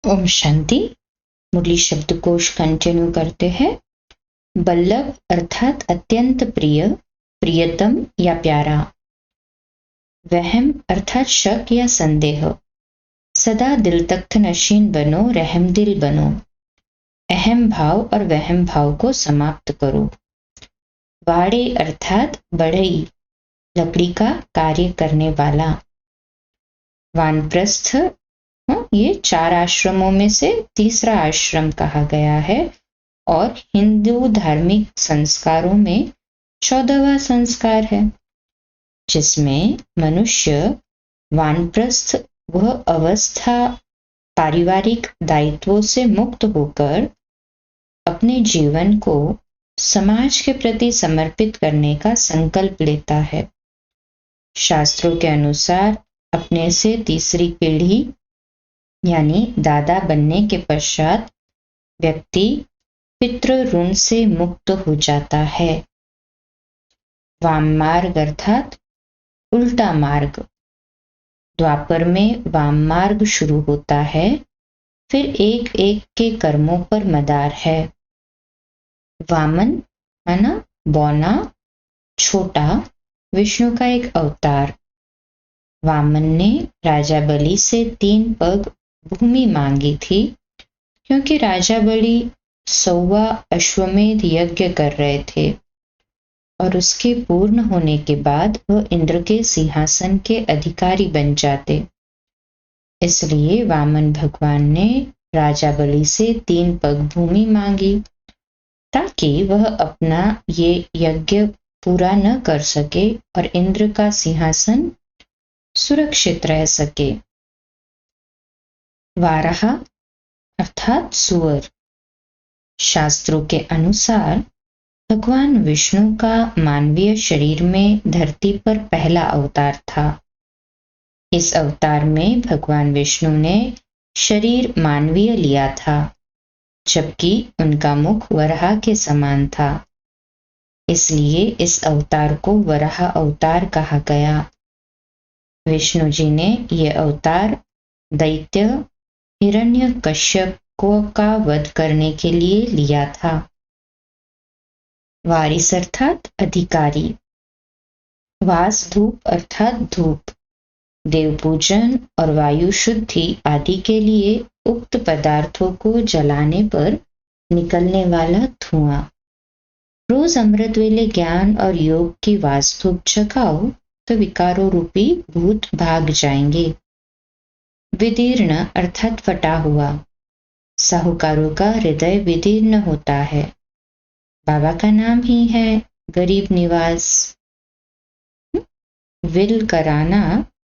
ओम शांति। मुरली शब्दकोश कंटिन्यू करते हैं। बल्लभ अर्थात अत्यंत प्रिय, प्रियतम या प्यारा। वहम अर्थात शक या संदेह। सदा दिल तख्त नशीन बनो, रहमदिल बनो। अहम भाव और वहम भाव को समाप्त करो। वाड़े अर्थात बढ़ई, लकड़ी का कार्य करने वाला। वानप्रस्थ, ये 4 आश्रमों में से तीसरा आश्रम कहा गया है और हिंदू धार्मिक संस्कारों में 14वां संस्कार है, जिसमें मनुष्य वानप्रस्थ वह अवस्था पारिवारिक दायित्वों से मुक्त होकर अपने जीवन को समाज के प्रति समर्पित करने का संकल्प लेता है। शास्त्रों के अनुसार अपने से तीसरी पीढ़ी यानी दादा बनने के पश्चात व्यक्ति पितृ ऋण से मुक्त हो जाता है। वाम मार्ग अर्थात उल्टा मार्ग। द्वापर में वाम मार्ग शुरू होता है, फिर एक एक के कर्मों पर मदार है। वामन माना बौना, छोटा, विष्णु का एक अवतार। वामन ने राजा बलि से 3 पग भूमि मांगी थी, क्योंकि राजा बलि 100वां अश्वमेध यज्ञ कर रहे थे और उसके पूर्ण होने के बाद वह इंद्र के सिंहासन के अधिकारी बन जाते। इसलिए वामन भगवान ने राजा बलि से 3 पग भूमि मांगी, ताकि वह अपना ये यज्ञ पूरा न कर सके और इंद्र का सिंहासन सुरक्षित रह सके। वाराह अर्थात सुअर। शास्त्रों के अनुसार भगवान विष्णु का मानवीय शरीर में धरती पर पहला अवतार था। इस अवतार में भगवान विष्णु ने शरीर मानवीय लिया था, जबकि उनका मुख वराह के समान था। इसलिए इस अवतार को वराह अवतार कहा गया। विष्णु जी ने यह अवतार दैत्य हिरण्यकश्यप का वध करने के लिए लिया था। वारिस अर्थात अधिकारी। वास धूप अर्थात धूप। देव पूजन और वायु शुद्धि आदि के लिए उक्त पदार्थों को जलाने पर निकलने वाला धुआं। रोज अमृत वेले ज्ञान और योग की वास्तुप जगाओ तो विकारों रूपी भूत भाग जाएंगे। विदीर्ण अर्थात फटा हुआ। साहूकारों का हृदय विदीर्ण होता है। बाबा का नाम ही है गरीब निवास। विल कराना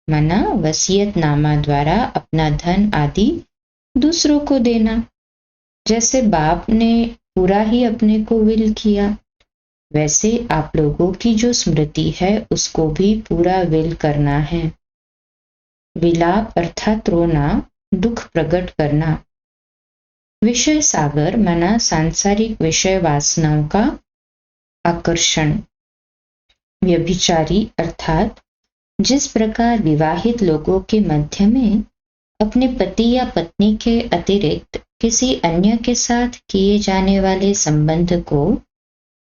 मना वसीयतनामा द्वारा अपना धन आदि दूसरों को देना। जैसे बाप ने पूरा ही अपने को विल किया, वैसे आप लोगों की जो स्मृति है उसको भी पूरा विल करना है। विलाप अर्थात रोना, दुख प्रकट करना। विषय सागर माना सांसारिक विषय वासनाओं का आकर्षण। व्यभिचारी अर्थात जिस प्रकार विवाहित लोगों के मध्य में अपने पति या पत्नी के अतिरिक्त किसी अन्य के साथ किए जाने वाले संबंध को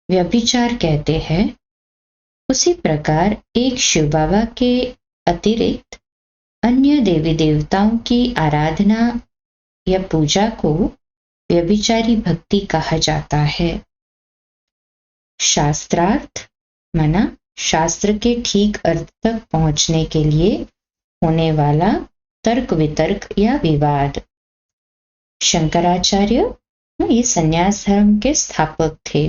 व्यभिचार कहते हैं, उसी प्रकार एक शिव बाबा के अतिरिक्त अन्य देवी देवताओं की आराधना या पूजा को व्यभिचारी भक्ति कहा जाता है। शास्त्रार्थ माना शास्त्र के ठीक अर्थ तक पहुंचने के लिए होने वाला तर्क वितर्क या विवाद। शंकराचार्य ये संन्यास धर्म के स्थापक थे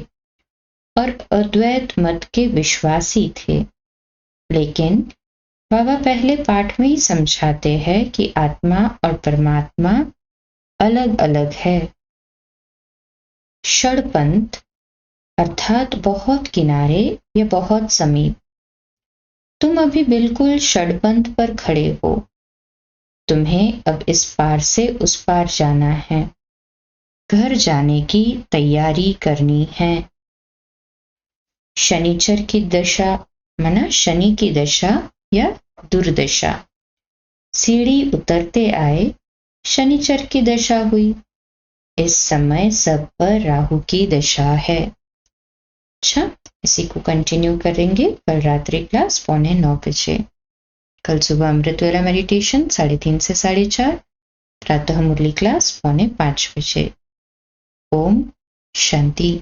और अद्वैत मत के विश्वासी थे, लेकिन बाबा पहले पाठ में ही समझाते हैं कि आत्मा और परमात्मा अलग अलग है। षडपंथ अर्थात बहुत किनारे या बहुत समीप। तुम अभी बिल्कुल षडपंथ पर खड़े हो। तुम्हें अब इस पार से उस पार जाना है, घर जाने की तैयारी करनी है। शनिचर की दशा माना शनि की दशा या दुर्दशा। सीढ़ी उतरते आए शनिचर की दशा हुई। इस समय सब पर राहु की दशा है। अच्छा, इसी को कंटिन्यू करेंगे कल रात्रि क्लास 8:45 बजे। कल सुबह अमृत वेला मेडिटेशन 3:30 से 4:30। प्रातः मुरली क्लास 4:45 बजे। ओम शांति।